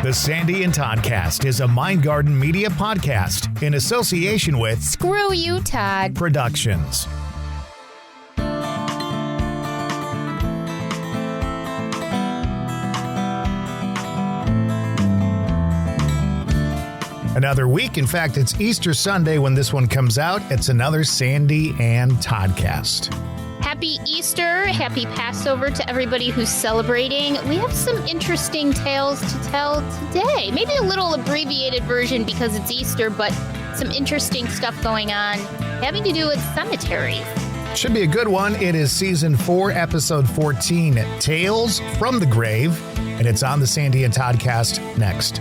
The Sandy and Toddcast is a Mind Garden media podcast in association with Screw You, Todd Productions. Another week. In fact, it's Easter Sunday when this one comes out. It's another Sandy and Toddcast. Happy Easter, happy Passover to everybody who's celebrating. We have some interesting tales to tell today. Maybe a little abbreviated version because it's Easter, but some interesting stuff going on having to do with cemeteries. Should be a good one. It is season 4, episode 14, Tales from the Grave, and it's on the Sandy and Toddcast next.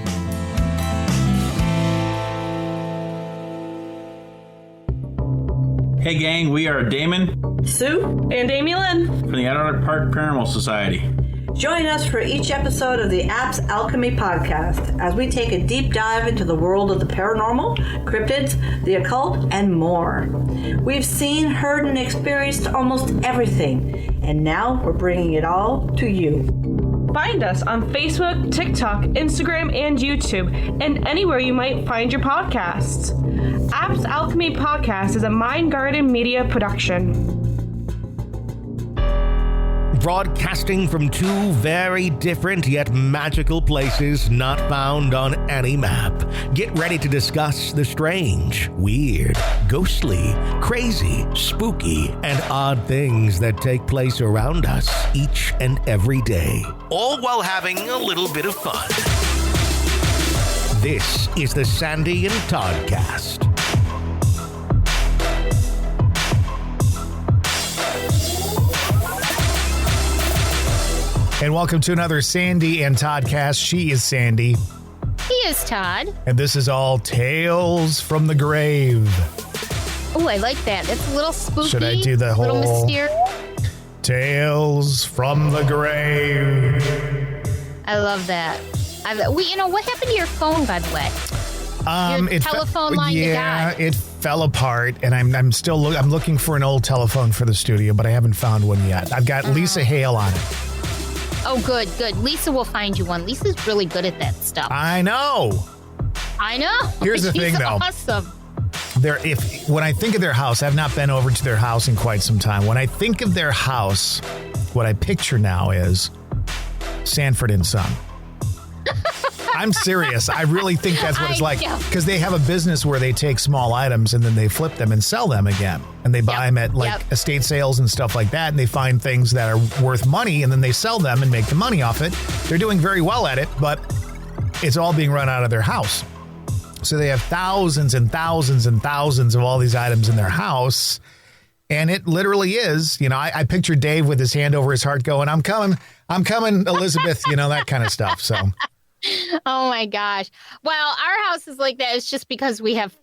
Hey gang, we are Damon, Sue, and Amy Lynn from the Adelaide Park Paranormal Society. Join us for each episode of the Apps Alchemy podcast as we take a deep dive into the world of the paranormal, cryptids, the occult, and more. We've seen, heard, and experienced almost everything, and now we're bringing it all to you. Find us on Facebook, TikTok, Instagram, and YouTube, and anywhere you might find your podcasts. Apps Alchemy Podcast is a Mind Garden media production. Broadcasting from two very different yet magical places not found on any map. Get ready to discuss the strange, weird, ghostly, crazy, spooky, and odd things that take place around us each and every day. All while having a little bit of fun. This is the Sandy and Toddcast. And welcome to another Sandy and Toddcast. She is Sandy. He is Todd. And this is all Tales from the Grave. Oh, I like that. It's a little spooky. Should I do the whole... little mysterious. Tales from the Grave. I love that. What happened to your phone, by the way? Your telephone line you got. It fell apart, and I'm still looking for an old telephone for the studio, but I haven't found one yet. I've got Lisa Hale on it. Oh, good. Lisa will find you one. Lisa's really good at that stuff. I know. Here's the thing, though. Awesome. When I think of their house, I've not been over to their house in quite some time. When I think of their house, what I picture now is Sanford and Son. I'm serious. I really think that's what it's like. Because they have a business where they take small items and then they flip them and sell them again. And they buy them at estate sales and stuff like that. And they find things that are worth money and then they sell them and make the money off it. They're doing very well at it, but it's all being run out of their house. So they have thousands and thousands and thousands of all these items in their house. And it literally is, I picture Dave with his hand over his heart going, I'm coming, Elizabeth, that kind of stuff. So. Oh my gosh. Well, our house is like that. It's just because we have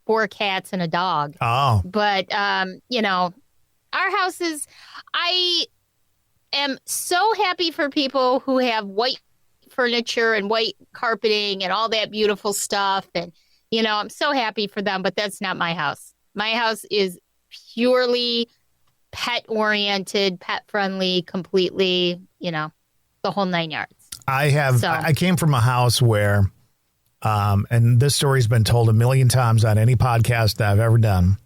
4 cats and a dog. Oh. But, our house is, I am so happy for people who have white furniture and white carpeting and all that beautiful stuff. And, I'm so happy for them, but that's not my house. My house is purely pet oriented, pet friendly, completely, the whole 9 yards. I came from a house where, and this story's been told a million times on any podcast that I've ever done,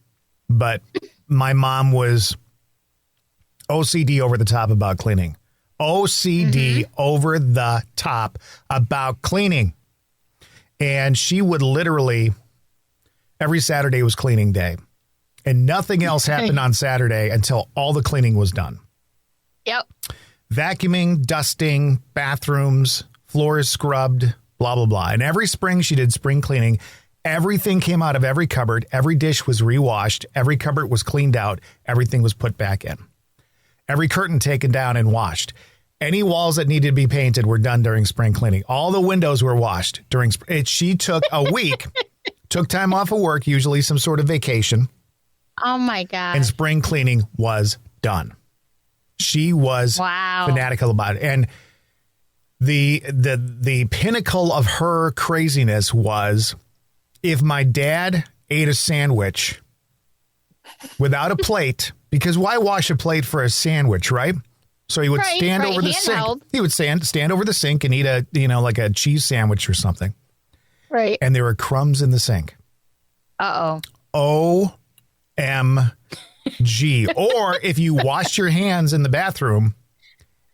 but my mom was OCD over the top about cleaning. OCD over the top about cleaning. And she would literally, every Saturday was cleaning day. And nothing else happened on Saturday until all the cleaning was done. Yep. Vacuuming, dusting, bathrooms, floors scrubbed, blah, blah, blah. And every spring she did spring cleaning. Everything came out of every cupboard. Every dish was rewashed. Every cupboard was cleaned out. Everything was put back in. Every curtain taken down and washed. Any walls that needed to be painted were done during spring cleaning. All the windows were washed during spring. She took a week, took time off of work, usually some sort of vacation. Oh, my God. And spring cleaning was done. She was fanatical about it. And the pinnacle of her craziness was if my dad ate a sandwich without a plate, because why wash a plate for a sandwich, right? So he would stand over the handheld. sink. He would stand over the sink and eat like a cheese sandwich or something. Right. And there were crumbs in the sink. Uh-oh. OMG. Or if you washed your hands in the bathroom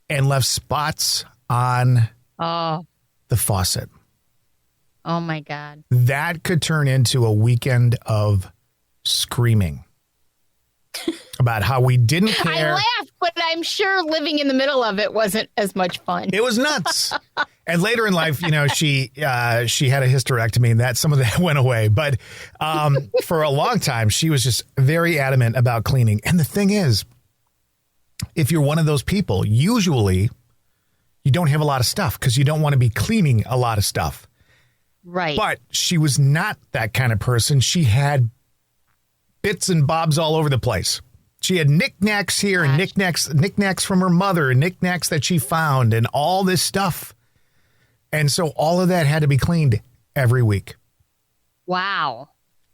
and left spots on the faucet. Oh, my God. That could turn into a weekend of screaming about how we didn't care. I laughed, but I'm sure living in the middle of it wasn't as much fun. It was nuts. And later in life, she had a hysterectomy and some of that went away. But for a long time, she was just very adamant about cleaning. And the thing is, if you're one of those people, usually you don't have a lot of stuff because you don't want to be cleaning a lot of stuff. Right. But she was not that kind of person. She had bits and bobs all over the place. She had knickknacks here and knickknacks from her mother and knickknacks that she found and all this stuff. And so all of that had to be cleaned every week. Wow.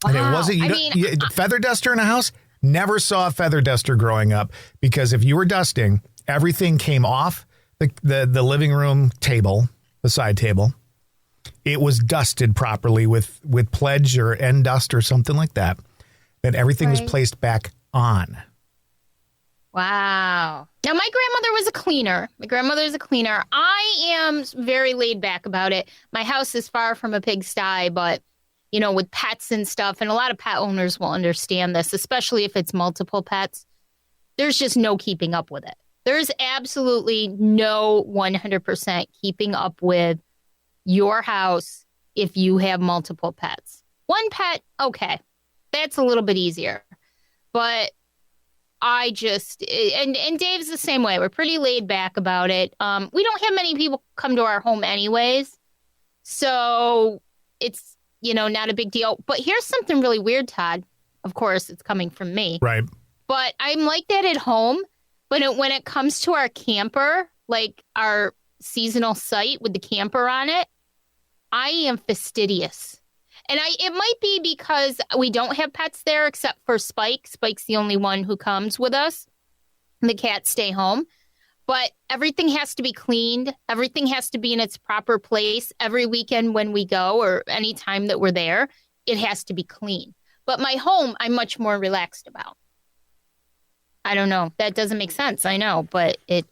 And it wasn't, feather duster in a house, never saw a feather duster growing up because if you were dusting, everything came off the living room table, the side table. It was dusted properly with Pledge or End Dust or something like that. Then everything was placed back on. Wow. Now, my grandmother was a cleaner. I am very laid back about it. My house is far from a pigsty, but, with pets and stuff, and a lot of pet owners will understand this, especially if it's multiple pets. There's just no keeping up with it. There's absolutely no 100% keeping up with your house if you have multiple pets. One pet, okay. That's a little bit easier. But I just, and Dave's the same way. We're pretty laid back about it. We don't have many people come to our home anyways. So it's, not a big deal. But here's something really weird, Todd. Of course, it's coming from me. Right. But I'm like that at home. But when it comes to our camper, like our seasonal site with the camper on it, I am fastidious. And it might be because we don't have pets there except for Spike. Spike's the only one who comes with us. The cats stay home. But everything has to be cleaned. Everything has to be in its proper place. Every weekend when we go or any time that we're there, it has to be clean. But my home, I'm much more relaxed about. I don't know. That doesn't make sense. I know, but it.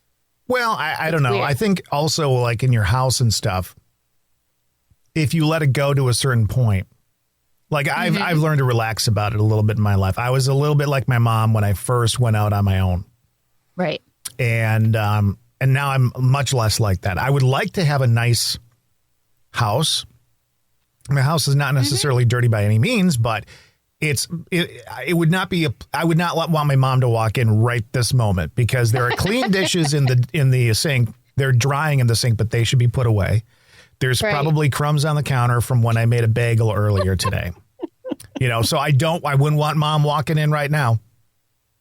Well, I don't know. Weird. I think also like in your house and stuff, if you let it go to a certain point, like I've learned to relax about it a little bit in my life. I was a little bit like my mom when I first went out on my own. Right. And now I'm much less like that. I would like to have a nice house. My house is not necessarily dirty by any means, but it would not be I would not want my mom to walk in right this moment because there are clean dishes in the sink. They're drying in the sink, but they should be put away. There's probably crumbs on the counter from when I made a bagel earlier today. So I wouldn't want mom walking in right now.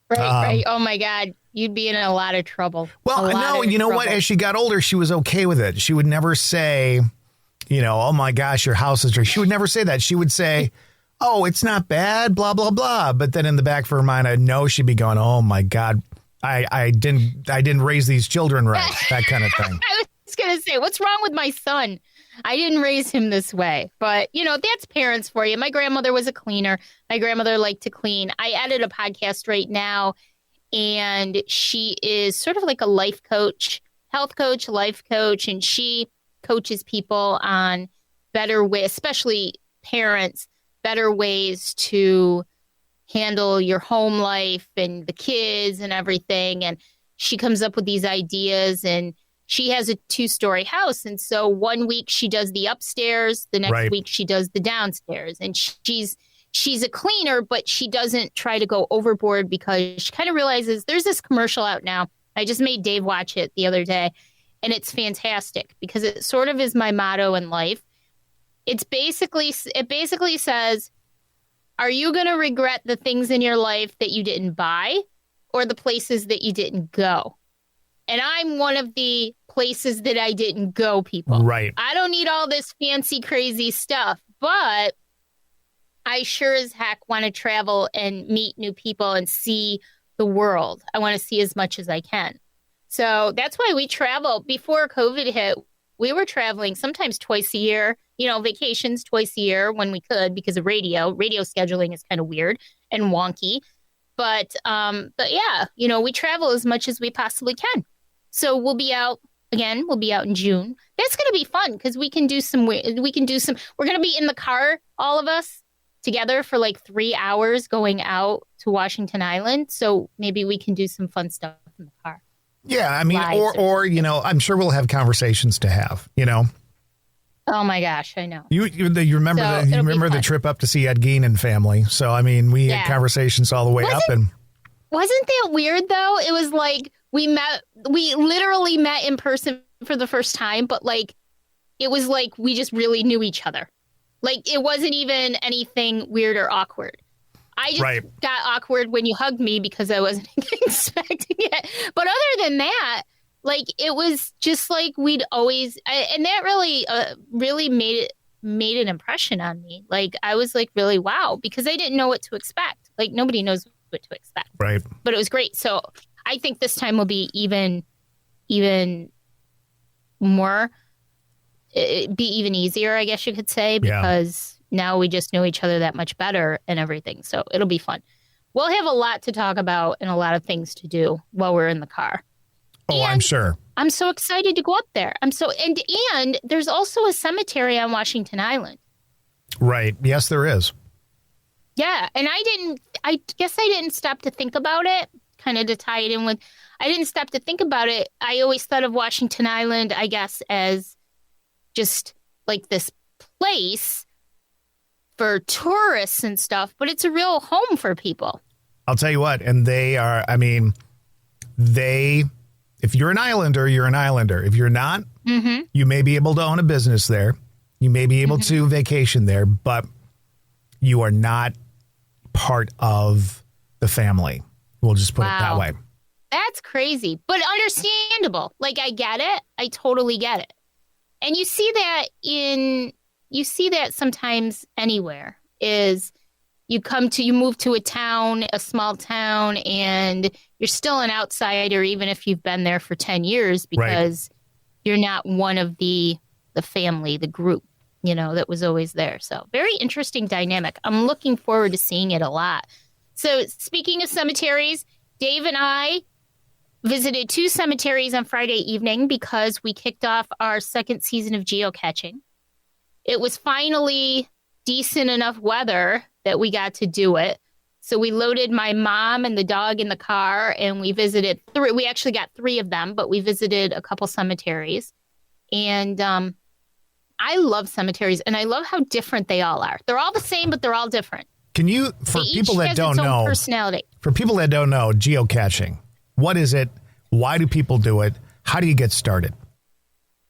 Right. Oh my God. You'd be in a lot of trouble. Well, no, you know what? As she got older, she was okay with it. She would never say, oh my gosh, your house is dirty. She would never say that. She would say, oh, it's not bad, blah, blah, blah. But then in the back of her mind, I know she'd be going, oh my God, I didn't raise these children right. That kind of thing. I was going to say, what's wrong with my son? I didn't raise him this way. But, that's parents for you. My grandmother was a cleaner. My grandmother liked to clean. I edit a podcast right now, and she is sort of like a life coach, health coach, life coach, and she coaches people on better ways, especially parents, better ways to handle your home life and the kids and everything. And she comes up with these ideas, and she has a 2-story house. And so one week she does the upstairs, the next week she does the downstairs. And she's a cleaner, but she doesn't try to go overboard because she kind of realizes there's this commercial out now. I just made Dave watch it the other day, and it's fantastic because it sort of is my motto in life. It basically says, are you going to regret the things in your life that you didn't buy or the places that you didn't go? And I'm one of the places that I didn't go, people. Right. I don't need all this fancy, crazy stuff, but I sure as heck want to travel and meet new people and see the world. I want to see as much as I can. So that's why we travel. Before COVID hit, we were traveling sometimes twice a year, vacations twice a year when we could because of radio. Radio scheduling is kind of weird and wonky. But yeah, we travel as much as we possibly can. So we'll be out again. We'll be out in June. That's going to be fun because we're going to be in the car, all of us together for like 3 hours going out to Washington Island. So maybe we can do some fun stuff in the car. Yeah. I mean, or I'm sure we'll have conversations to have, Oh my gosh, I know. You remember the trip up to see Ed Gein and family. So, I mean, we had conversations all the way up. And wasn't that weird, though? It was like we literally met in person for the first time, but like it was like we just really knew each other. Like it wasn't even anything weird or awkward. I just got awkward when you hugged me because I wasn't expecting it. But other than that, like it was just like we'd always, and that really made an impression on me. Like I was like, really, wow, because I didn't know what to expect. Like nobody knows what to expect. Right. But it was great. So I think this time will be even more, be even easier, I guess you could say, because now we just know each other that much better and everything. So it'll be fun. We'll have a lot to talk about and a lot of things to do while we're in the car. Oh, I'm sure. I'm so excited to go up there. And there's also a cemetery on Washington Island. Right. Yes, there is. Yeah. And I guess I didn't stop to think about it, kind of to tie it in with, I didn't stop to think about it. I always thought of Washington Island, I guess, as just like this place for tourists and stuff, but it's a real home for people. I'll tell you what. And they are, I mean, if you're an islander, you're an islander. If you're not, you may be able to own a business there. You may be able to vacation there, but you are not part of the family. We'll just put it that way. That's crazy, but understandable. Like, I get it. I totally get it. And you see that sometimes anywhere is you move to a small town, and you're still an outsider, even if you've been there for 10 years, because you're not one of the family, the group, that was always there. So very interesting dynamic. I'm looking forward to seeing it a lot. So speaking of cemeteries, Dave and I visited 2 cemeteries on Friday evening because we kicked off our second season of geocaching. It was finally decent enough weather that we got to do it. So we loaded my mom and the dog in the car, and we visited 3. We actually got 3 of them, but we visited a couple cemeteries. And I love cemeteries, and I love how different they all are. They're all the same, but they're all different. Can you, for people that don't know, personality. For people that don't know, geocaching, what is it? Why do people do it? How do you get started?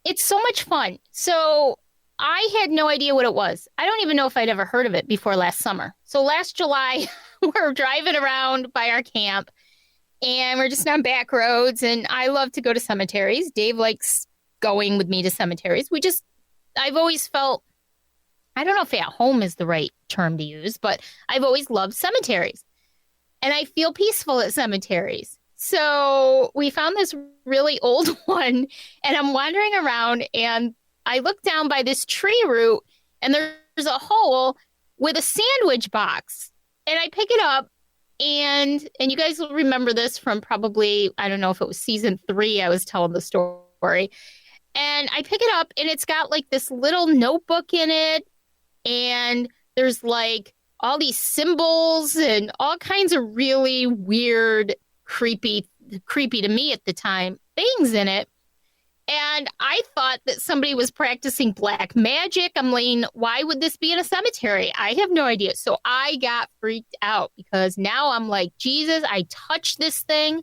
It's so much fun. So I had no idea what it was. I don't even know if I'd ever heard of it before last summer. So last July, we're driving around by our camp, and we're just on back roads, and I love to go to cemeteries. Dave likes going with me to cemeteries. I've always felt, I don't know if at home is the right term to use, but I've always loved cemeteries, and I feel peaceful at cemeteries. So we found this really old one, and I'm wandering around, and I look down by this tree root, and there's a hole with a sandwich box, and I pick it up, and you guys will remember this from probably, I don't know if it was season 3, I was telling the story, and I pick it up, and it's got like this little notebook in it, and there's like all these symbols and all kinds of really weird, creepy to me at the time, things in it. And I thought that somebody was practicing black magic. I'm like, why would this be in a cemetery? I have no idea. So I got freaked out because now I'm like, Jesus, I touched this thing.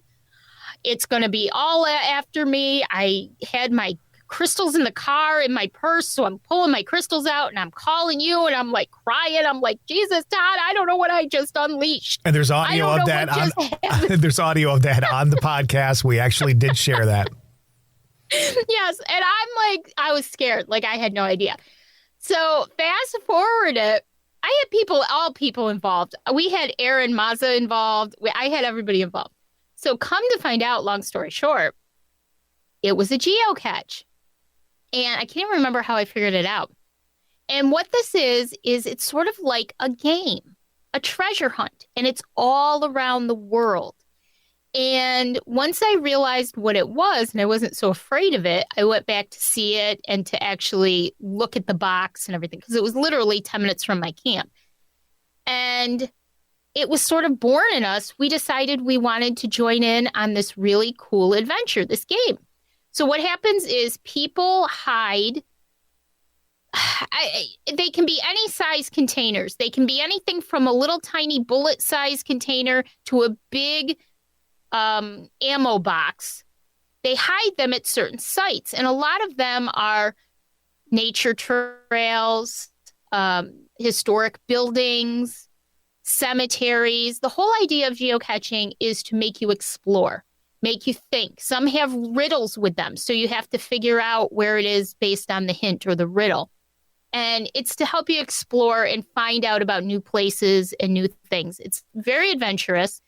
It's going to be all after me. I had my crystals in the car in my purse. So I'm pulling my crystals out and I'm calling you and I'm like crying. I'm like, Jesus, Todd, I don't know what I just unleashed. And there's audio of that there's audio of that on the podcast. We actually did share that. Yes. And I'm like, I was scared. Like I had no idea. So fast forward it. I had all people involved. We had Aaron Mazza involved. I had everybody involved. So come to find out, long story short, it was a geocache. And I can't even remember how I figured it out. And what this is it's sort of like a game, a treasure hunt, and it's all around the world. And once I realized what it was, and I wasn't so afraid of it, I went back to see it and to actually look at the box and everything, because it was literally 10 minutes from my camp. And it was sort of born in us. We decided we wanted to join in on this really cool adventure, this game. So what happens is people hide. They can be any size containers. They can be anything from a little tiny bullet-sized container to a big ammo box. They hide them at certain sites, and a lot of them are nature trails, historic buildings, cemeteries. The whole idea of geocaching is to make you explore, make you think. Some have riddles with them, so you have to figure out where it is based on the hint or the riddle. And it's to help you explore and find out about new places and new things. It's very adventurous.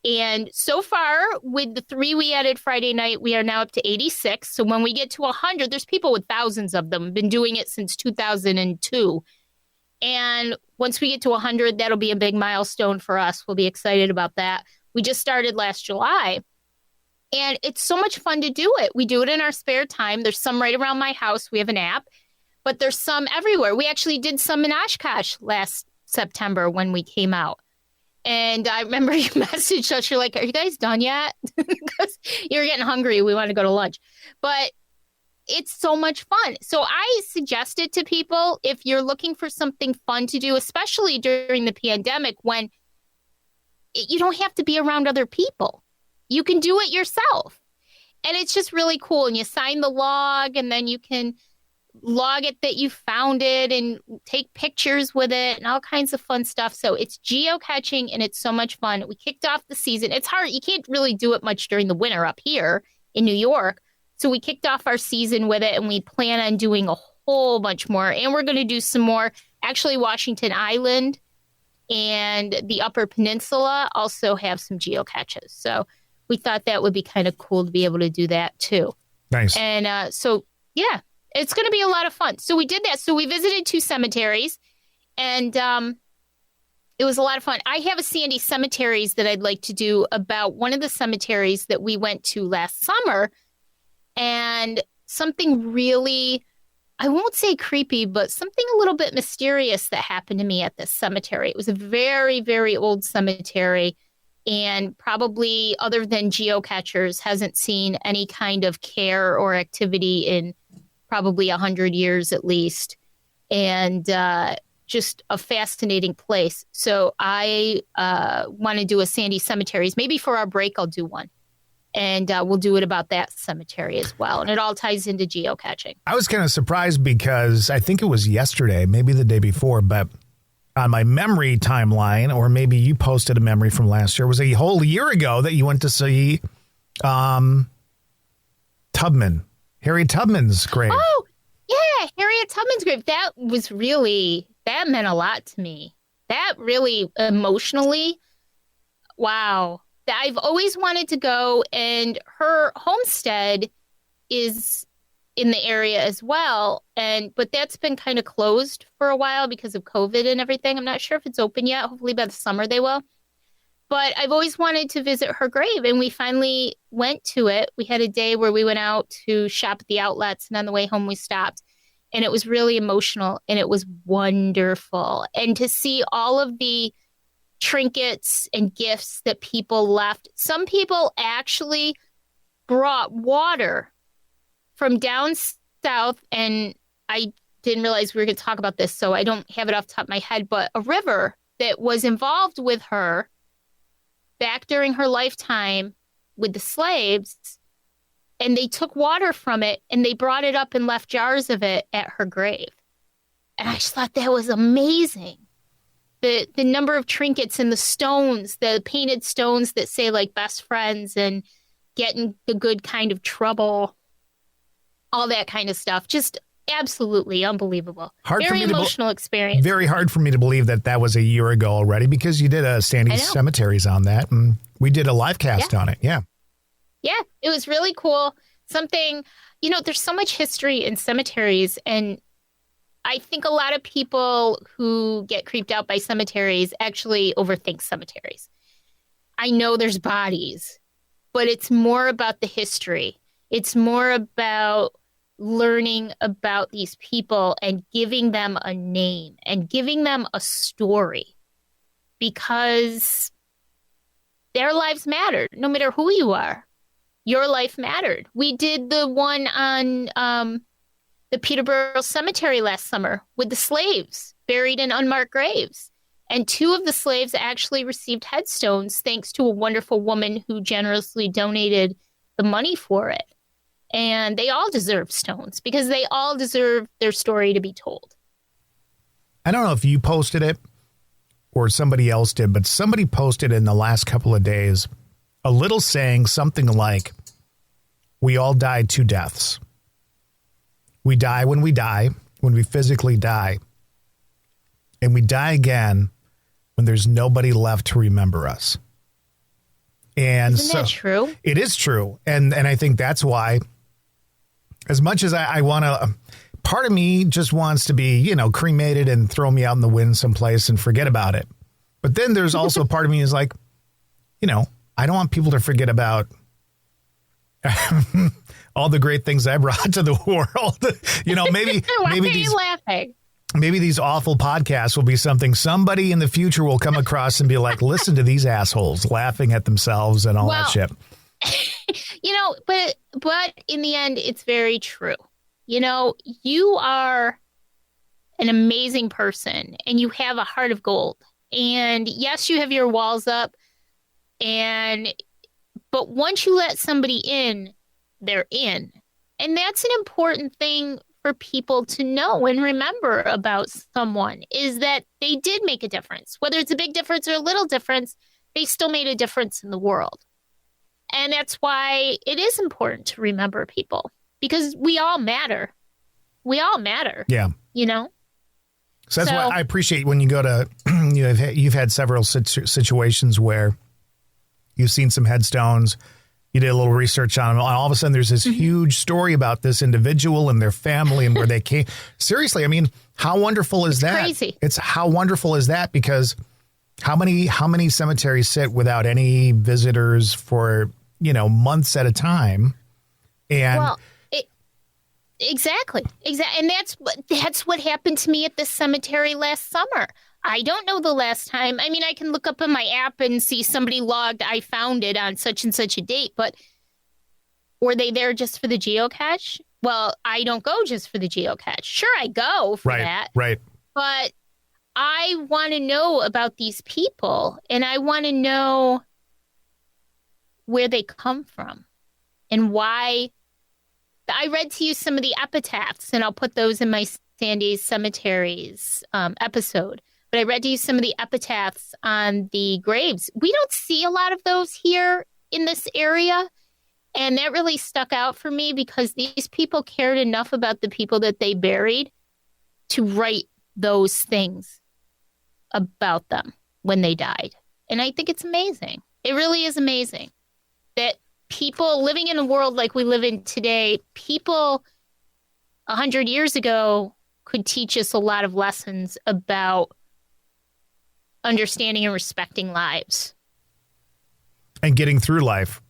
And so far, with the 3 we added Friday night, we are now up to 86. So when we get to 100, there's people with thousands of them, been doing it since 2002. And once we get to 100, that'll be a big milestone for us. We'll be excited about that. We just started last July. And it's so much fun to do it. We do it in our spare time. There's some right around my house. We have an app. But there's some everywhere. We actually did some in Oshkosh last September when we came out. And I remember you messaged us. You're like, are you guys done yet? Because you're getting hungry. We want to go to lunch. But it's so much fun. So I suggest it to people if you're looking for something fun to do, especially during the pandemic when you don't have to be around other people. You can do it yourself. And it's just really cool. And you sign the log, and then you can log it that you found it and take pictures with it and all kinds of fun stuff. So it's geocaching, and it's so much fun. We kicked off the season. It's hard. You can't really do it much during the winter up here in New York. So we kicked off our season with it, and we plan on doing a whole bunch more. And we're going to do some more. Actually, Washington Island and the Upper Peninsula also have some geocaches. So we thought that would be kind of cool to be able to do that too. Nice. And so, yeah. It's going to be a lot of fun. So we did that. So we visited 2 cemeteries, and it was a lot of fun. I have a Sandy Cemeteries that I'd like to do about one of the cemeteries that we went to last summer, and something really, I won't say creepy, but something a little bit mysterious that happened to me at this cemetery. It was a very, very old cemetery, and probably other than geocachers hasn't seen any kind of care or activity in probably 100 years at least, and just a fascinating place. So I want to do a Sandy Cemeteries. Maybe for our break, I'll do one. And we'll do it about that cemetery as well. And it all ties into geocaching. I was kind of surprised because I think it was yesterday, maybe the day before, but on my memory timeline, or maybe you posted a memory from last year, it was a whole year ago that you went to see Tubman. Harriet Tubman's grave. Oh, yeah, Harriet Tubman's grave. That meant a lot to me. That really emotionally, wow. I've always wanted to go, and her homestead is in the area as well. But that's been kind of closed for a while because of COVID and everything. I'm not sure if it's open yet. Hopefully by the summer they will. But I've always wanted to visit her grave, and we finally went to it. We had a day where we went out to shop at the outlets, and on the way home we stopped. And it was really emotional, and it was wonderful. And to see all of the trinkets and gifts that people left. Some people actually brought water from down south, and I didn't realize we were going to talk about this, so I don't have it off the top of my head, but a river that was involved with her back during her lifetime with the slaves, and they took water from it and they brought it up and left jars of it at her grave. And I just thought that was amazing. The number of trinkets and the stones, the painted stones that say like best friends and getting the good kind of trouble, all that kind of stuff. Just absolutely unbelievable. Very emotional experience. Very hard for me to believe that was a year ago already, because you did a Sandy Cemeteries on that, and we did a live cast on it. Yeah. Yeah, it was really cool. Something, there's so much history in cemeteries, and I think a lot of people who get creeped out by cemeteries actually overthink cemeteries. I know there's bodies, but it's more about the history. It's more about learning about these people and giving them a name and giving them a story, because their lives mattered. No matter who you are, your life mattered. We did the one on the Peterborough Cemetery last summer with the slaves buried in unmarked graves. And 2 of the slaves actually received headstones thanks to a wonderful woman who generously donated the money for it. And they all deserve stones because they all deserve their story to be told. I don't know if you posted it or somebody else did, but somebody posted in the last couple of days a little saying something like, we all died 2 deaths. We die, when we physically die. And we die again when there's nobody left to remember us. And Isn't that true? It is true. And I think that's why, as much as I want to, part of me just wants to be, cremated and throw me out in the wind someplace and forget about it. But then there's also a part of me is like, I don't want people to forget about all the great things I brought to the world. Maybe Why maybe are these you laughing? Maybe these awful podcasts will be something somebody in the future will come across and be like, listen to these assholes laughing at themselves and all that shit. But in the end, it's very true. You are an amazing person and you have a heart of gold. And yes, you have your walls up. But once you let somebody in, they're in. And that's an important thing for people to know and remember about someone, is that they did make a difference. Whether it's a big difference or a little difference, they still made a difference in the world. And that's why it is important to remember people, because we all matter. We all matter. Yeah. So that's why I appreciate when you go to, you've had several situations where you've seen some headstones, you did a little research on them, and all of a sudden there's this huge story about this individual and their family and where they came. Seriously, I mean, how wonderful is that? Crazy. It's how wonderful is that? Because how many cemeteries sit without any visitors for, months at a time? And Exactly. And that's what happened to me at the cemetery last summer. I don't know the last time. I mean, I can look up in my app and see somebody logged, I found it on such and such a date, but were they there just for the geocache? Well, I don't go just for the geocache. Sure, I go for that. Right. But I want to know about these people, and I want to know where they come from and why. I read to you some of the epitaphs, and I'll put those in my Sandy's Cemeteries episode. But I read to you some of the epitaphs on the graves. We don't see a lot of those here in this area. And that really stuck out for me because these people cared enough about the people that they buried to write those things about them when they died. And I think it's amazing. It really is amazing that people living in a world like we live in today, people 100 years ago could teach us a lot of lessons about understanding and respecting lives and getting through life.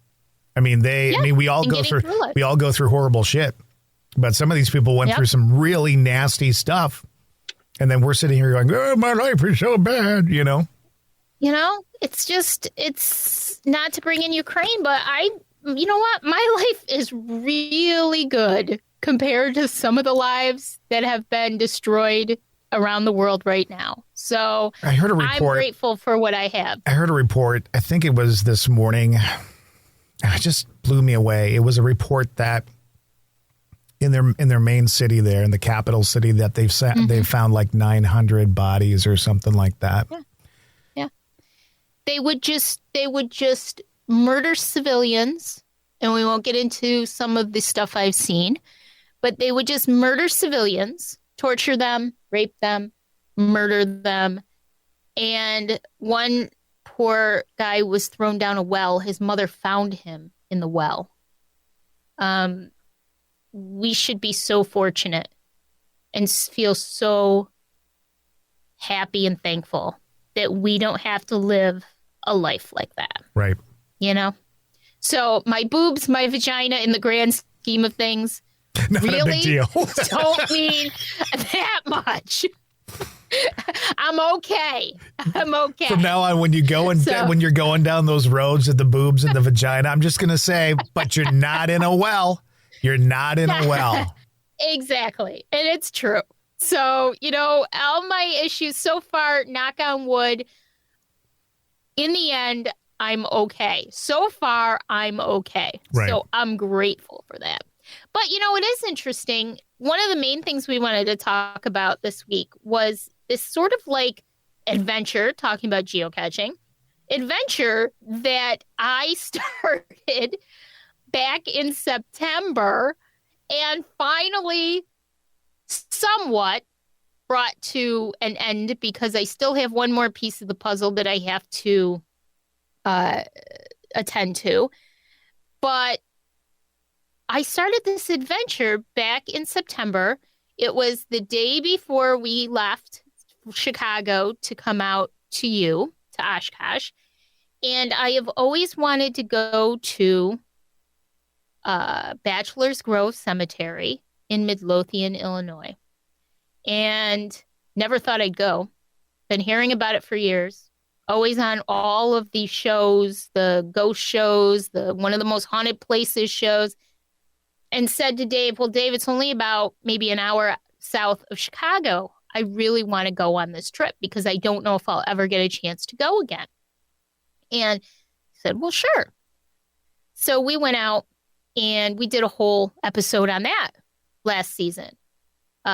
I mean, we all go through horrible shit, but some of these people went through some really nasty stuff. And then we're sitting here going, oh, my life is so bad, it's not to bring in Ukraine, but you know what? My life is really good compared to some of the lives that have been destroyed around the world right now. So I heard a report. I'm grateful for what I have. I heard a report. I think it was this morning. It just blew me away. It was a report that in their main city there, in the capital city, that they've found like 900 bodies or something like that. Yeah. They would just murder civilians, and we won't get into some of the stuff I've seen, but they would just murder civilians, torture them, rape them, murder them. And one poor guy was thrown down a well. His mother found him in the well. We should be so fortunate and feel so happy and thankful that we don't have to live a life like that. Right. You know? So my boobs, my vagina, in the grand scheme of things, Not a really big deal. don't mean that much. I'm okay. I'm okay. From now on, when you're going down those roads of the boobs and the vagina, I'm just going to say, but you're not in a well. You're not in a well. Exactly. And it's true. So, all my issues so far, knock on wood, in the end, I'm okay. So far, I'm okay. Right. So I'm grateful for that. But, it is interesting. One of the main things we wanted to talk about this week was this sort of like adventure, talking about geocaching, adventure that I started back in September and finally somewhat brought to an end because I still have one more piece of the puzzle that I have to attend to. But I started this adventure back in September. It was the day before we left Chicago to come out to you, to Oshkosh. And I have always wanted to go to Bachelor's Grove Cemetery in Midlothian, Illinois. And never thought I'd go. Been hearing about it for years. Always on all of these shows, the ghost shows, the one of the most haunted places shows. And said to Dave, well, Dave, it's only about maybe an hour south of Chicago. I really want to go on this trip because I don't know if I'll ever get a chance to go again. And he said, well, sure. So we went out and we did a whole episode on that last season. We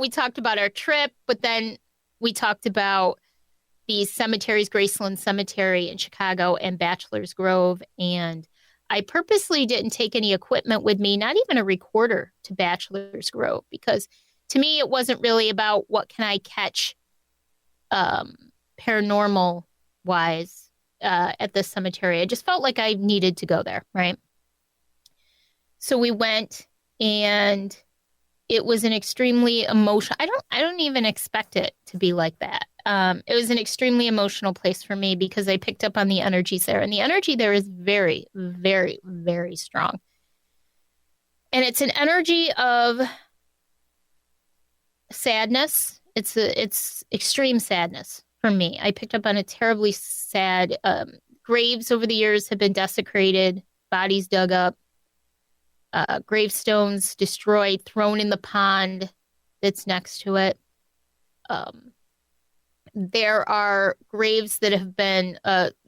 talked about our trip, but then we talked about these cemeteries, Graceland Cemetery in Chicago and Bachelor's Grove. And I purposely didn't take any equipment with me, not even a recorder to Bachelor's Grove, because to me, it wasn't really about what can I catch paranormal wise at this cemetery. I just felt like I needed to go there, right? So we went, and it was an extremely emotional. I don't even expect it to be like that. It was an extremely emotional place for me because I picked up on the energies there, and the energy there is very, very, very strong. And it's an energy of sadness. It's extreme sadness for me. I picked up on a terribly sad. Graves over the years have been desecrated, bodies dug up, gravestones destroyed, thrown in the pond that's next to it. There are graves that have been,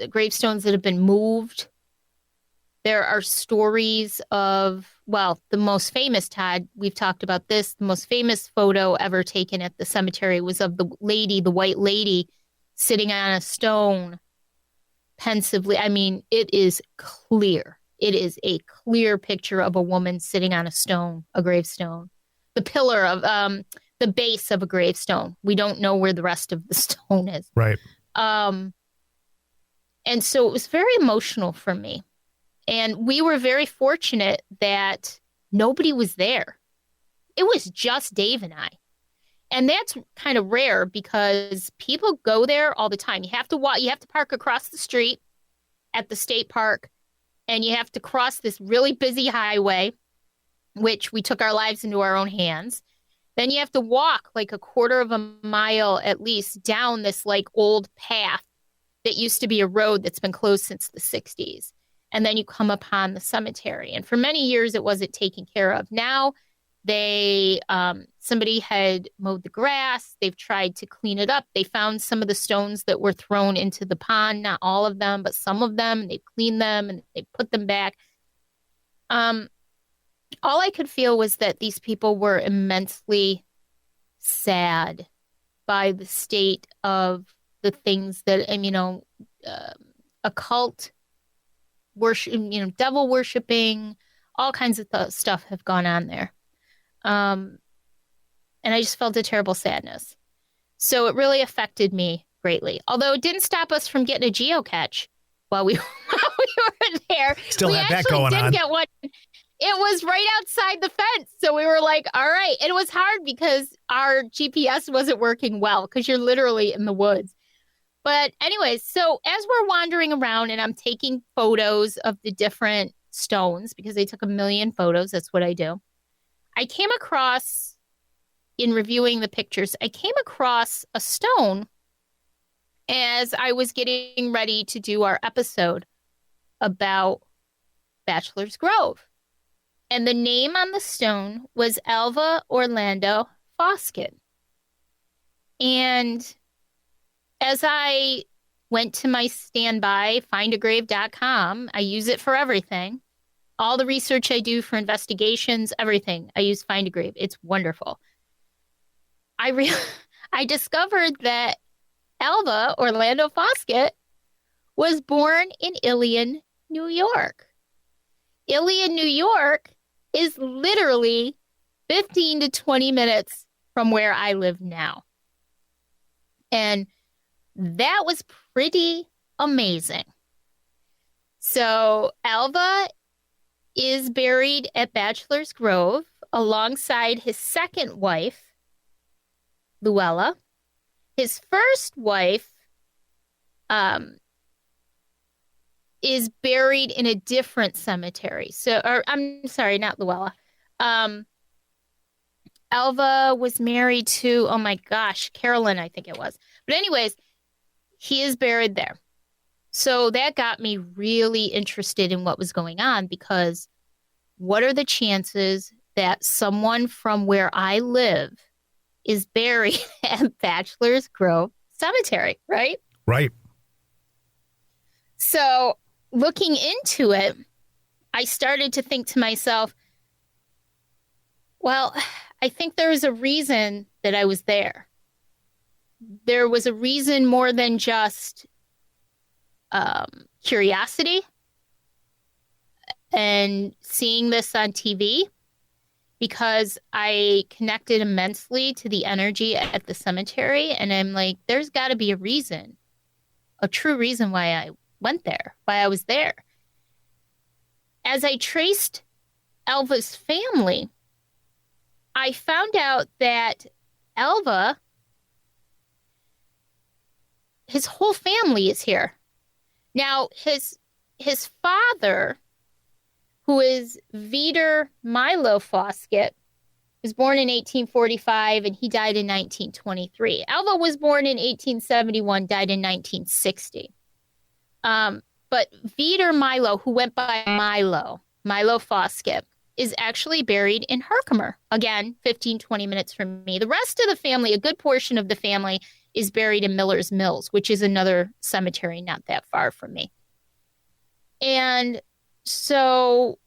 gravestones that have been moved. There are stories of, well, the most famous, Todd, we've talked about this, the most famous photo ever taken at the cemetery was of the white lady, sitting on a stone, pensively. I mean, it is clear. It is a clear picture of a woman sitting on a stone, a gravestone. The pillar of, the base of a gravestone. We don't know where the rest of the stone is. Right. And so it was very emotional for me. And we were very fortunate that nobody was there. It was just Dave and I. And that's kind of rare because people go there all the time. You have to walk, you have to park across the street at the state park, and you have to cross this really busy highway, which we took our lives into our own hands. Then you have to walk like a quarter of a mile at least down this like old path that used to be a road that's been closed since the 60s. And then you come upon the cemetery. And for many years, it wasn't taken care of. Now somebody had mowed the grass. They've tried to clean it up. They found some of the stones that were thrown into the pond, not all of them, but some of them. And they've cleaned them and they put them back. All I could feel was that these people were immensely sad by the state of the things that, occult worship, devil worshiping, all kinds of stuff have gone on there. And I just felt a terrible sadness. So it really affected me greatly. Although it didn't stop us from getting a geocache while we were there. Still we had that actually going did on. get one. It was right outside the fence. So we were like, all right. And it was hard because our GPS wasn't working well because you're literally in the woods. But anyways, so as we're wandering around and I'm taking photos of the different stones because they took 1 million photos. That's what I do. I came across, in reviewing the pictures, I came across a stone as I was getting ready to do our episode about Bachelor's Grove. And the name on the stone was Alva Orlando Foskett. And as I went to my standby, findagrave.com, I use it for everything. All the research I do for investigations, everything, I use Find a Grave. It's wonderful. I discovered that Alva Orlando Foskett was born in Ilion, New York. Ilion, New York is literally 15 to 20 minutes from where I live now. And that was pretty amazing. So Alva is buried at Bachelor's Grove alongside his second wife, Luella. His first wife is buried in a different cemetery. I'm sorry, not Luella. Alva was married to, oh my gosh, Carolyn, I think it was. But anyways, he is buried there. So that got me really interested in what was going on, because what are the chances that someone from where I live is buried at Bachelor's Grove Cemetery, right? Right. So looking into it, I started to think to myself, well, I think there was a reason that I was there. There was a reason more than just curiosity and seeing this on TV, because I connected immensely to the energy at the cemetery. And I'm like, there's got to be a reason, a true reason why I went there, why I was there. As I traced Alva's family, I found out that Alva, his whole family is here. Now, his father, who is Vitor Milo Foskett, was born in 1845 and he died in 1923. Alva was born in 1871, died in 1960. But Vitor Milo, who went by Milo Foskett, is actually buried in Herkimer. Again, 15, 20 minutes from me. The rest of the family, a good portion of the family, is buried in Miller's Mills, which is another cemetery not that far from me. And so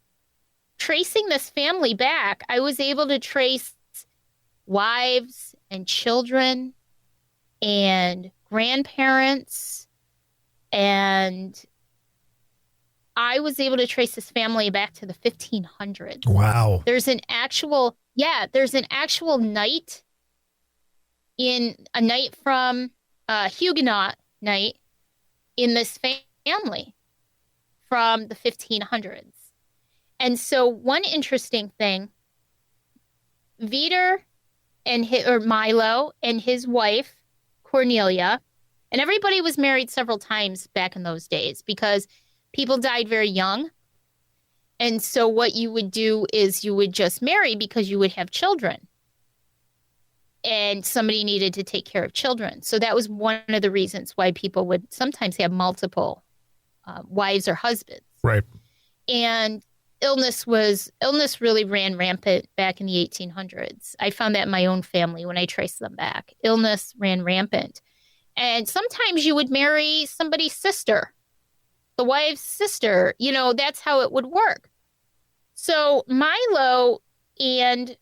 tracing this family back, I was able to trace wives and children and grandparents, and I was able to trace this family back to the 1500s. Wow. There's an actual night, a night from Huguenot night in this family from the 1500s. And so one interesting thing, Vitor Milo and his wife, Cornelia, and everybody was married several times back in those days because people died very young. And so what you would do is you would just marry because you would have children. And somebody needed to take care of children. So that was one of the reasons why people would sometimes have multiple wives or husbands. Right. And illness really ran rampant back in the 1800s. I found that in my own family when I traced them back. Illness ran rampant. And sometimes you would marry somebody's sister, the wife's sister. You know, that's how it would work. So Milo and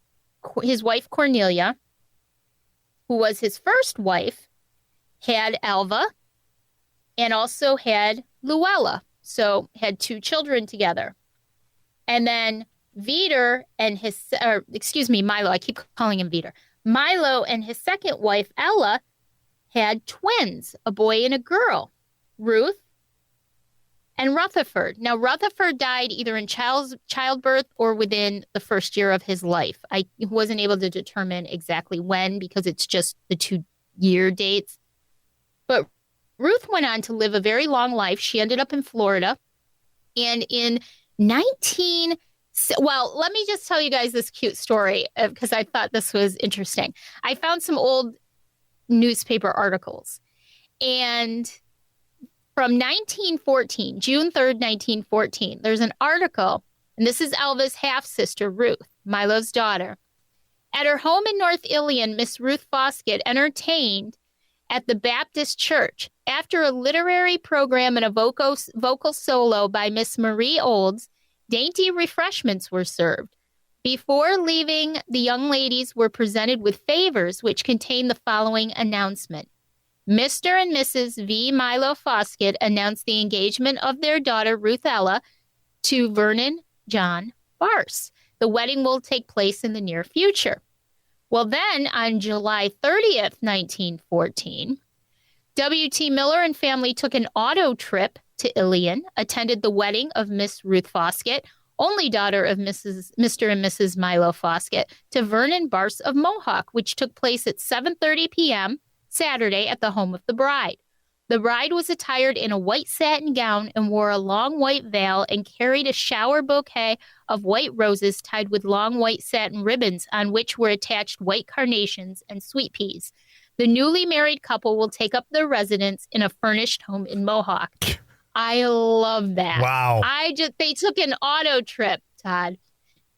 his wife Cornelia, who was his first wife, had Alva and also had Luella. So had 2 children together. And then Milo, I keep calling him Vitor. Milo and his second wife, Ella, had twins, a boy and a girl, Ruth and Rutherford. Now, Rutherford died either in childbirth or within the first year of his life. I wasn't able to determine exactly when because it's just the 2-year dates. But Ruth went on to live a very long life. She ended up in Florida. And in let me just tell you guys this cute story because I thought this was interesting. I found some old newspaper articles. And from 1914, June 3rd, 1914, there's an article, and this is Elva's half-sister, Ruth, Milo's daughter. At her home in North Ilion, Miss Ruth Foskett entertained at the Baptist Church. After a literary program and a vocal solo by Miss Marie Olds, dainty refreshments were served. Before leaving, the young ladies were presented with favors which contained the following announcement. Mr. and Mrs. V. Milo Foskett announced the engagement of their daughter, Ruth Ella, to Vernon John Barse. The wedding will take place in the near future. Well, then, on July 30th, 1914, W.T. Miller and family took an auto trip to Ilion, attended the wedding of Miss Ruth Foskett, only daughter of Mr. and Mrs. Milo Foskett, to Vernon Barse of Mohawk, which took place at 7:30 p.m. Saturday at the home of the bride. The bride was attired in a white satin gown and wore a long white veil and carried a shower bouquet of white roses tied with long white satin ribbons on which were attached white carnations and sweet peas. The newly married couple will take up their residence in a furnished home in Mohawk. I love that. Wow. They took an auto trip, Todd.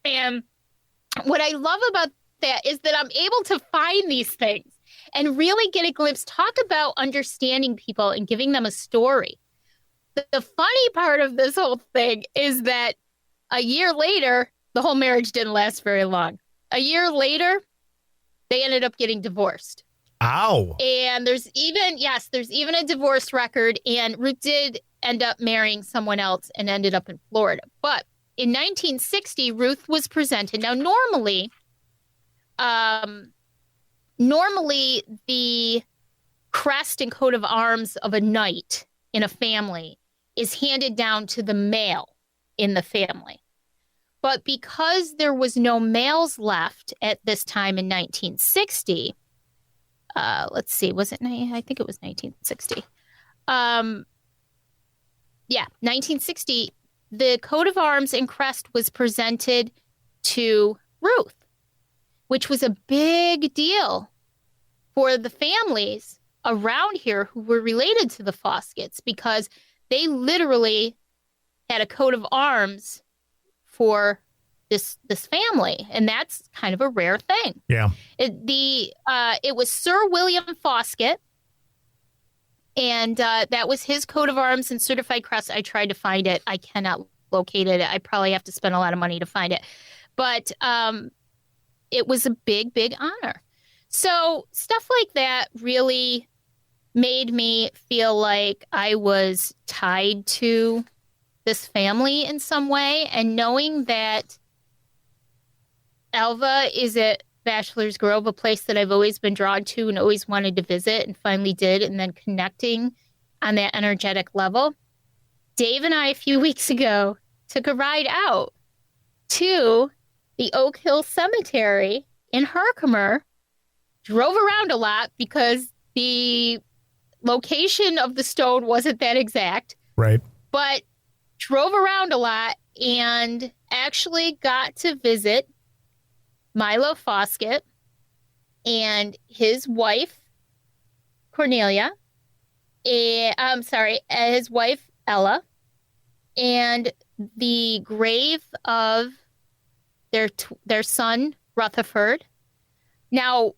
And what I love about that is that I'm able to find these things and really get a glimpse. Talk about understanding people and giving them a story. The funny part of this whole thing is that a year later, the whole marriage didn't last very long. A year later, they ended up getting divorced. Ow. And there's even a divorce record. And Ruth did end up marrying someone else and ended up in Florida. But in 1960, Ruth was presented. Now, normally the crest and coat of arms of a knight in a family is handed down to the male in the family. But because there was no males left at this time in 1960, let's see, was it? I think it was 1960. 1960, the coat of arms and crest was presented to Ruth, which was a big deal for the families around here who were related to the Fosketts because they literally had a coat of arms for this family, and that's kind of a rare thing. Yeah. It was Sir William Foskett, and that was his coat of arms and certified crest. I tried to find it. I cannot locate it. I probably have to spend a lot of money to find it. But it was a big, big honor. So stuff like that really made me feel like I was tied to this family in some way. And knowing that Elva is at Bachelor's Grove, a place that I've always been drawn to and always wanted to visit and finally did, and then connecting on that energetic level. Dave and I, a few weeks ago, took a ride out to the Oak Hill Cemetery in Herkimer, drove around a lot because the location of the stone wasn't that exact. Right. But drove around a lot and actually got to visit Milo Foskett and his wife, Cornelia. His wife, Ella, and the grave of their son, Rutherford. Now,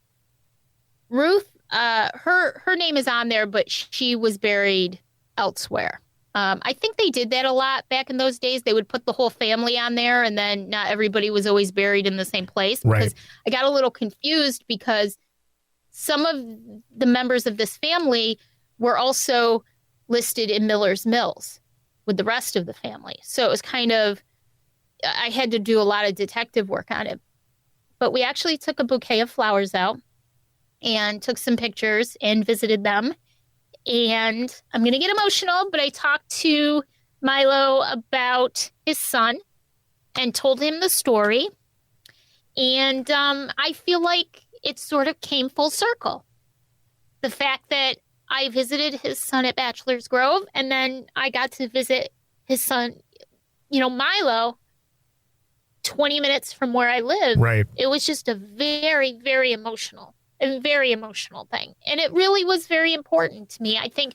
Ruth, her name is on there, but she was buried elsewhere. I think they did that a lot back in those days. They would put the whole family on there, and then not everybody was always buried in the same place. Right. Because I got a little confused because some of the members of this family were also listed in Miller's Mills with the rest of the family. So it was kind of, I had to do a lot of detective work on it. But we actually took a bouquet of flowers out and took some pictures and visited them. And I'm going to get emotional, but I talked to Milo about his son and told him the story. And I feel like it sort of came full circle. The fact that I visited his son at Bachelor's Grove, and then I got to visit his son, Milo, 20 minutes from where I live. Right. It was just a very, very emotional thing. And it really was very important to me, I think,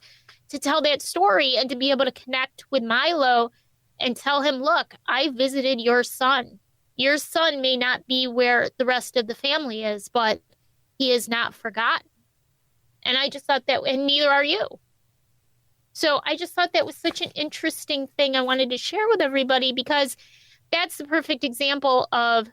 to tell that story and to be able to connect with Milo and tell him, look, I visited your son. Your son may not be where the rest of the family is, but he is not forgotten. And I just thought that, and neither are you. So I just thought that was such an interesting thing I wanted to share with everybody, because that's the perfect example of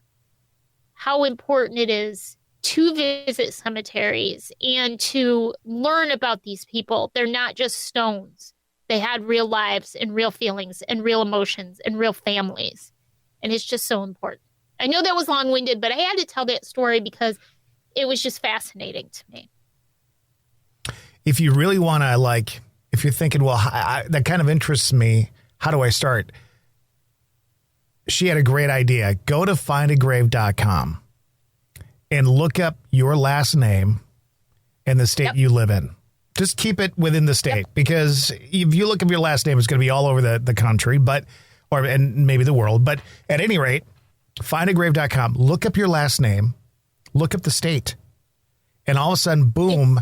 how important it is to visit cemeteries and to learn about these people. They're not just stones. They had real lives and real feelings and real emotions and real families. And it's just so important. I know that was long-winded, but I had to tell that story because it was just fascinating to me. If you really want to, if you're thinking, well, that kind of interests me, how do I start? She had a great idea. Go to findagrave.com and look up your last name and the state you live in. Just keep it within the state, because if you look up your last name, it's going to be all over the country, and maybe the world. But at any rate, findagrave.com, look up your last name, look up the state, and all of a sudden, boom,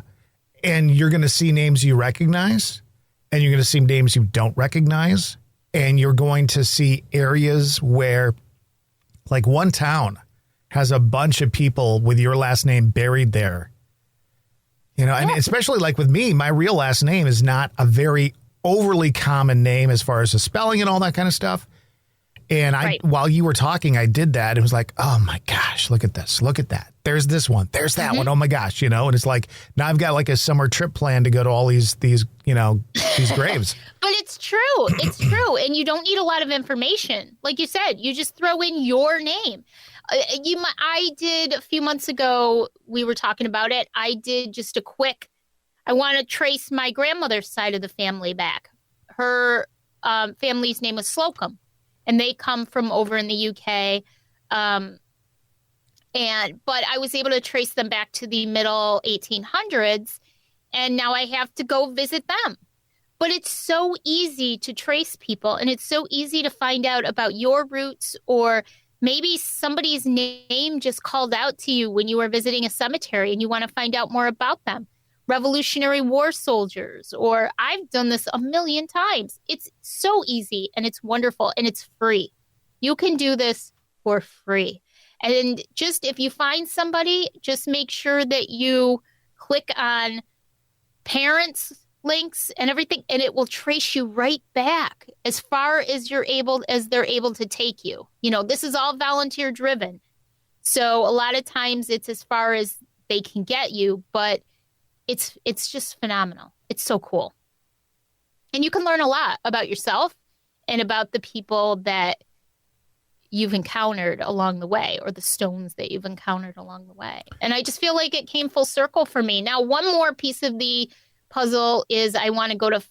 and you're going to see names you recognize, and you're going to see names you don't recognize, and you're going to see areas where, like, one town has a bunch of people with your last name buried there. And especially like with me, my real last name is not a very overly common name as far as the spelling and all that kind of stuff. And while you were talking, I did that. It was like, oh my gosh, look at this. Look at that. There's this one. There's that one. Oh my gosh. And it's like, now I've got like a summer trip planned to go to all these graves. But it's true. It's true. And you don't need a lot of information. Like you said, you just throw in your name. I did a few months ago, we were talking about it. I did just I want to trace my grandmother's side of the family back. Her family's name was Slocum, and they come from over in the UK. But I was able to trace them back to the middle 1800s, and now I have to go visit them. But it's so easy to trace people, and it's so easy to find out about your roots, or maybe somebody's name just called out to you when you were visiting a cemetery and you want to find out more about them. Revolutionary War soldiers, or I've done this a million times. It's so easy and it's wonderful and it's free. You can do this for free. And just if you find somebody, just make sure that you click on parents links and everything, and it will trace you right back as far as they're able to take you. This is all volunteer driven. So a lot of times it's as far as they can get you, but it's just phenomenal. It's so cool. And you can learn a lot about yourself and about the people that you've encountered along the way, or the stones that you've encountered along the way. And I just feel like it came full circle for me. Now, one more piece of the puzzle is I want to go to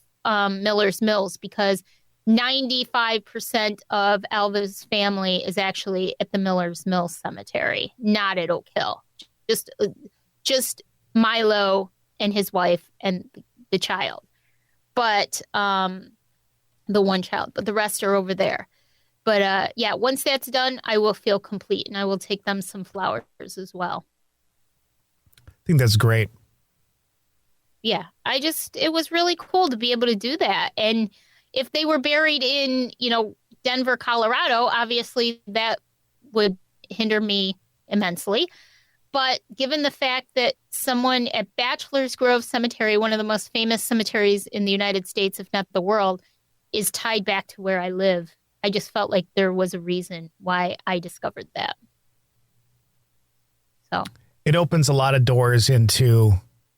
Miller's Mills, because 95% of Alva's family is actually at the Miller's Mills Cemetery, not at Oak Hill. Just Milo and his wife and the child. But the one child, but the rest are over there. But once that's done, I will feel complete, and I will take them some flowers as well. I think that's great. Yeah, it was really cool to be able to do that. And if they were buried in, Denver, Colorado, obviously that would hinder me immensely. But given the fact that someone at Bachelor's Grove Cemetery, one of the most famous cemeteries in the United States, if not the world, is tied back to where I live, I just felt like there was a reason why I discovered that. So it opens a lot of doors into.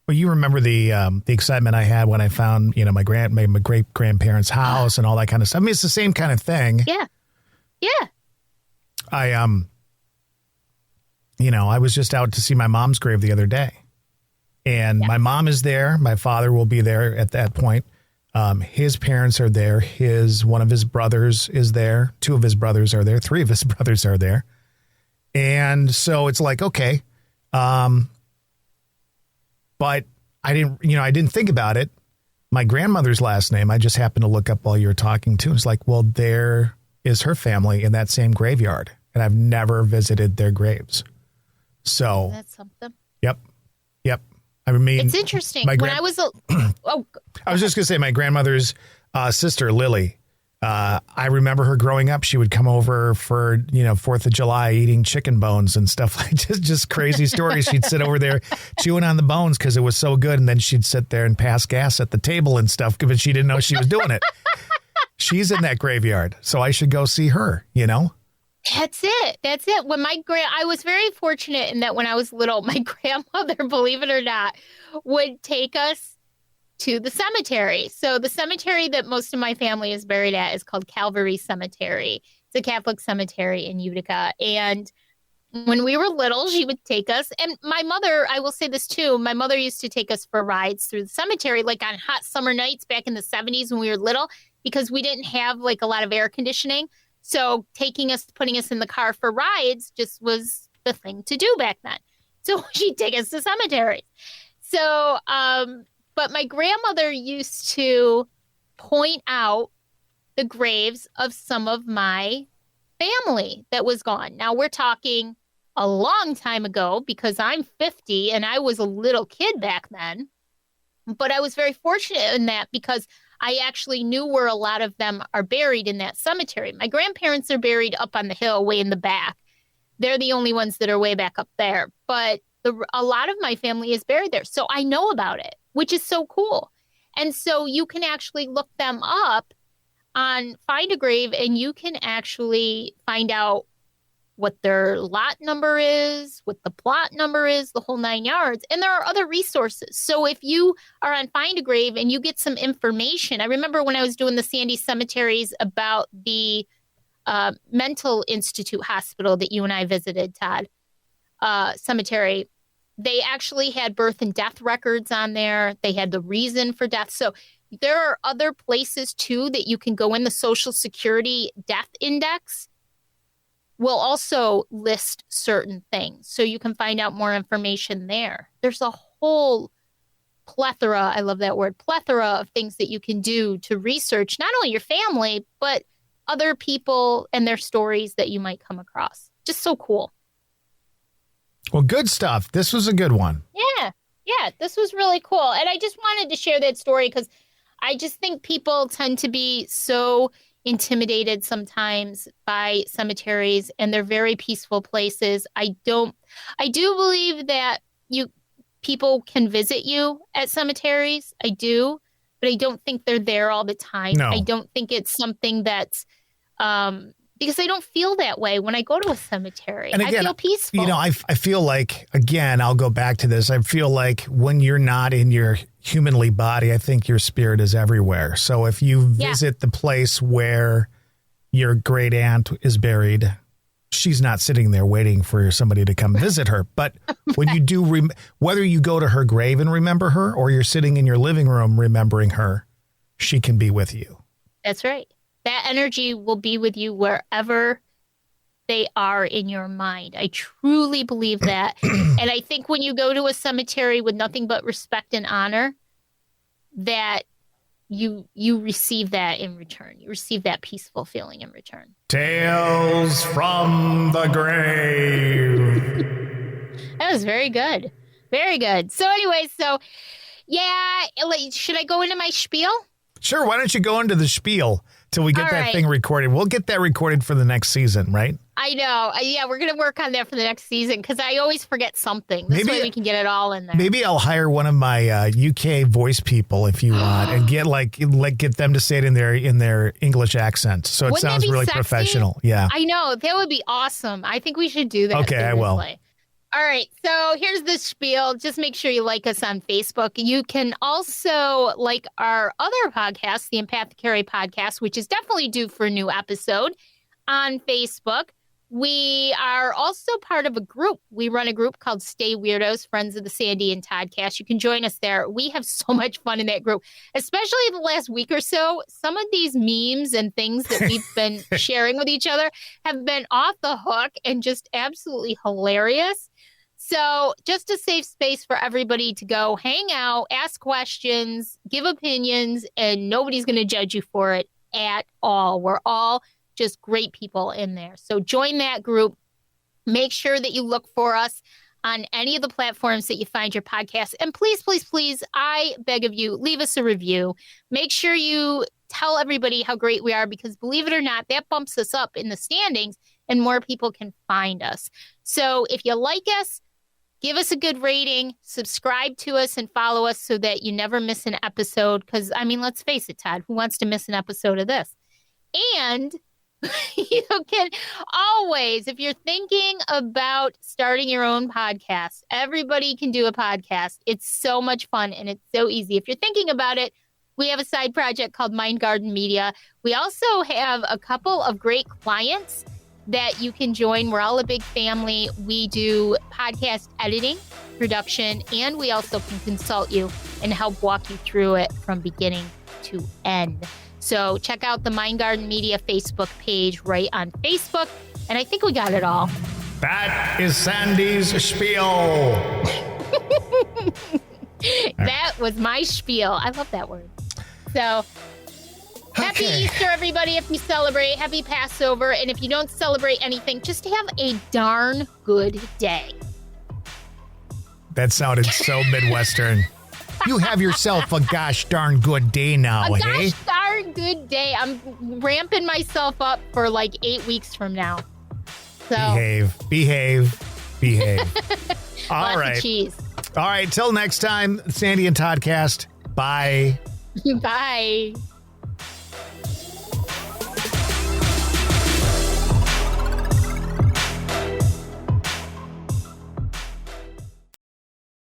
Well, you remember the excitement I had when I found, my great grandparents' house and all that kind of stuff. I mean, it's the same kind of thing. Yeah. Yeah. I was just out to see my mom's grave the other day, and my mom is there. My father will be there at that point. His parents are there. One of his brothers is there. 2 of his brothers are there. 3 of his brothers are there. And so it's like, okay. But I didn't think about it. My grandmother's last name, I just happened to look up while you were talking too. It's like, well, there is her family in that same graveyard. And I've never visited their graves. So that's something. Yep. I mean, it's interesting. I was just going to say my grandmother's sister, Lily, I remember her growing up. She would come over for, 4th of July eating chicken bones and stuff like just crazy stories. She'd sit over there chewing on the bones because it was so good. And then she'd sit there and pass gas at the table and stuff because she didn't know she was doing it. She's in that graveyard. So I should go see her, That's it. When I was very fortunate in that when I was little, my grandmother, believe it or not, would take us to the cemetery. So the cemetery that most of my family is buried at is called Calvary Cemetery. It's a Catholic cemetery in Utica. And when we were little, she would take us. And my mother, I will say this too, my mother used to take us for rides through the cemetery, like on hot summer nights back in the 70s when we were little, because we didn't have like a lot of air conditioning. So putting us in the car for rides just was the thing to do back then. So she'd take us to cemeteries. So, but my grandmother used to point out the graves of some of my family that was gone. Now we're talking a long time ago because I'm 50 and I was a little kid back then. But I was very fortunate in that because I actually knew where a lot of them are buried in that cemetery. My grandparents are buried up on the hill way in the back. They're the only ones that are way back up there. But a lot of my family is buried there. So I know about it, which is so cool. And so you can actually look them up on Find a Grave and you can actually find out what their lot number is, what the plot number is, the whole 9 yards. And there are other resources. So if you are on Find a Grave and you get some information, I remember when I was doing the Sandy Cemeteries about the mental institute hospital that you and I visited, Todd, cemetery, they actually had birth and death records on there. They had the reason for death. So there are other places too that you can go in. The Social Security Death Index will also list certain things. So you can find out more information there. There's a whole plethora, I love that word, plethora of things that you can do to research not only your family, but other people and their stories that you might come across. Just so cool. Well, good stuff. This was a good one. Yeah, this was really cool. And I just wanted to share that story because I just think people tend to be so intimidated sometimes by cemeteries, and they're very peaceful places. I do believe that people can visit you at cemeteries. I do, but I don't think they're there all the time. No. I don't think it's something that's because I don't feel that way when I go to a cemetery. And again, I feel peaceful. I feel like, again, I'll go back to this. I feel like when you're not in your humanly body, I think your spirit is everywhere. So if you visit the place where your great aunt is buried, she's not sitting there waiting for somebody to come visit her. But when you do, whether you go to her grave and remember her or you're sitting in your living room remembering her, she can be with you. That's right. That energy will be with you wherever they are in your mind. I truly believe that. And I think when you go to a cemetery with nothing but respect and honor, that you receive that in return. You receive that peaceful feeling in return. Tales from the grave. That was very good. Very good. So anyway, should I go into my spiel? Sure. Why don't you go into the spiel till we get All that right. thing recorded? We'll get that recorded for the next season, right? I know. Yeah, we're going to work on that for the next season because I always forget something. This way we can get it all in there. Maybe I'll hire one of my UK voice people if you want and get them to say it in their English accent. So it Wouldn't sounds that be really sexy? professional. Yeah. I know. That would be awesome. I think we should do that. Okay, I will. Seriously. All right. So here's the spiel. Just make sure you like us on Facebook. You can also like our other podcast, the Empathic Carry podcast, which is definitely due for a new episode on Facebook. We are also part of a group. We run a group called Stay Weirdos, Friends of the Sandy and Toddcast. You can join us there. We have so much fun in that group, especially the last week or so. Some of these memes and things that we've been sharing with each other have been off the hook and just absolutely hilarious. So just a safe space for everybody to go hang out, ask questions, give opinions, and nobody's going to judge you for it at all. We're all just great people in there. So join that group. Make sure that you look for us on any of the platforms that you find your podcast. And please, please, please, I beg of you, leave us a review. Make sure you tell everybody how great we are, because believe it or not, that bumps us up in the standings and more people can find us. So if you like us, give us a good rating, subscribe to us, and follow us so that you never miss an episode. Because, I mean, let's face it, Todd, who wants to miss an episode of this? And you can always, if you're thinking about starting your own podcast, everybody can do a podcast. It's so much fun and it's so easy. If you're thinking about it, we have a side project called Mind Garden Media. We also have a couple of great clients that you can join. We're all a big family. We do podcast editing, production, and we also can consult you and help walk you through it from beginning to end. So check out the Mind Garden Media Facebook page right on Facebook. And I think we got it all. That is Sandy's spiel. That was my spiel. I love that word. So happy Easter, everybody, if you celebrate. Happy Passover. And if you don't celebrate anything, just have a darn good day. That sounded so Midwestern. You have yourself a gosh darn good day now, gosh darn good day. I'm ramping myself up for like 8 weeks from now. So Behave. All Lots right. of cheese. All right. Till next time, Sandy and Toddcast. Bye. Bye.